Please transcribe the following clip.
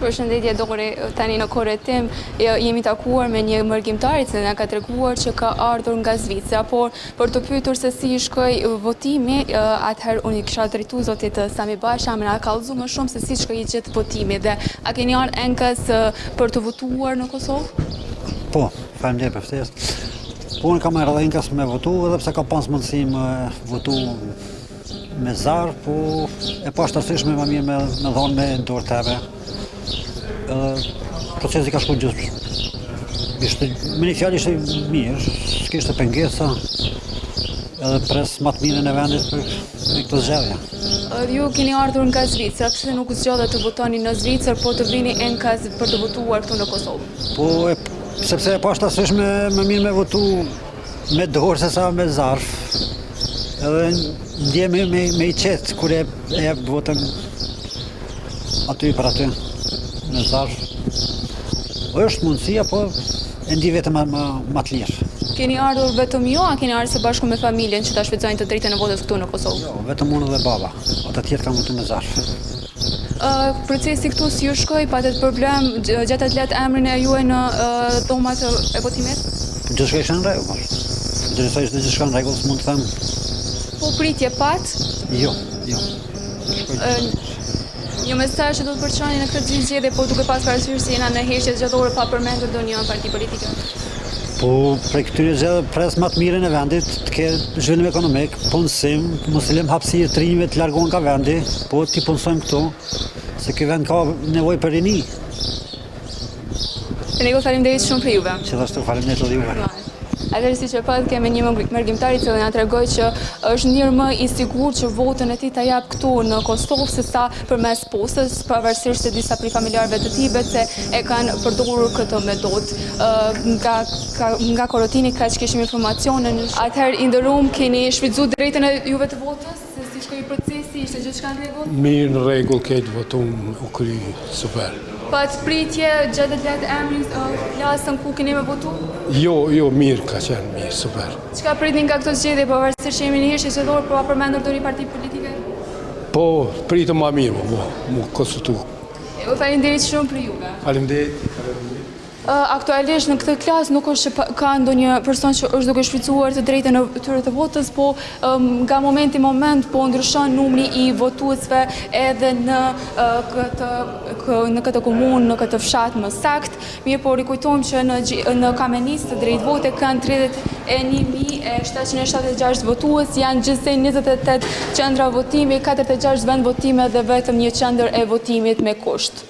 Përshëndetje Dori, tani në korretim jemi takuar me një mërgjimtari që na ka treguar që ka ardhur nga Zvicra, por për të pyetur se si shkoi votimi, atëherë unë kisha drejtuar zotit Sami Basha, më na ka kallëzuar më shumë se si shkoi gjithë votimi dhe a keni ardhur enkas për të votuar në Kosovë? Po, faleminderit për ftesën. Po unë kam ardhur enkas me votu edhe pse ka pas mundësi me votu me zar, po e pashtatshme më mirë me dhonë me dorë teve. Procesi ka shkuar gjithë. Me një fjalë ishte mirë, s'kishte pengesa, edhe pres më të mirën e vendit për këtë zgjedhje. Ju keni ardhur nga Zvicra, pse nuk zgjodhet të votoni në Zvicër, po të vini enkas për të votuar këtu në Kosovë? Po, sepse e pashtatshme më mirë me votu me dorë se sa me zarf. Edhe ndjemi me i qetë kur e jep votën aty për aty, me zarf. Është mundësia, po e ndi vetëm më të lirë. Keni ardhur vetëm ju, a keni ardhur së bashku me familjen që ta shfrytëzojnë të drejtën e votës këtu në Kosovë? Jo, vetëm unë dhe baba. Ata tjerë kanë votu me zarf. Procesi këtu si ju shkoi, patet problem gjatë të letë emrin e juaj në dhomat e votimit? Gjithçka ishte në rregull. Drejtoj se gjithçka në rregull, s'mund të them. Po pritje pat? Jo. Një mesazh që do të përçani në këtë zgjedhje, po duke pas parasysh se jena në heqje zgjedhore pa përmendur ndonjë parti politike. Po prej këtyre zgjedhjeve pres më të mirën e vendit, të ketë zhvillim ekonomik, punësim, mos i lëm hapësirë të rinjve të largohen nga vendi, po ti punsojmë këtu, se ky vend ka nevojë për rini. Ne faleminderit shumë për juve. Gjithashtu faleminderit edhe juve. Atëherë siç e pat kemi një mërgjimtar i cili na tregoi që është njëri më i sigurt që votën e tij ta jap këtu në Kosovë sesa përmes postës, pavarësisht se disa prej familjarëve të tij se e kanë përdorur këtë metodë. Nga Korotini kaq kishim informacione. Atëherë i nderuam, keni shfrytzuar drejtën e juve të votës? Se si shkoi procesi, ishte gjithçka në rregull? Mirë, në rregull, këtë votum u kry super. Pat pritje gjatë të letë emrin plasën ku keni me votu? Jo, mirë ka qenë, mirë, super. Çka pritni nga këto zgjedhje, pavarësisht që jemi në heqje zgjedhore, po pa përmendur ndonjë parti politike? Po, pritëm më mirë, mu konsultu. Faleminderit shumë për juve. Faleminderit. Aktualisht në këtë klasë nuk është që ka ndonjë person që është duke shfrytzuar të drejtën e tyre të votës, po nga momenti në moment po ndryshon numri i votuesve edhe në këtë komunë, në këtë fshat më sakt. Mirë po rikujtojmë që në Kamenis të drejtë vote kanë 31.776 votues, janë gjithsej 28 qendra votimi, 46 vend votime dhe vetëm një qendër e votimit me kusht.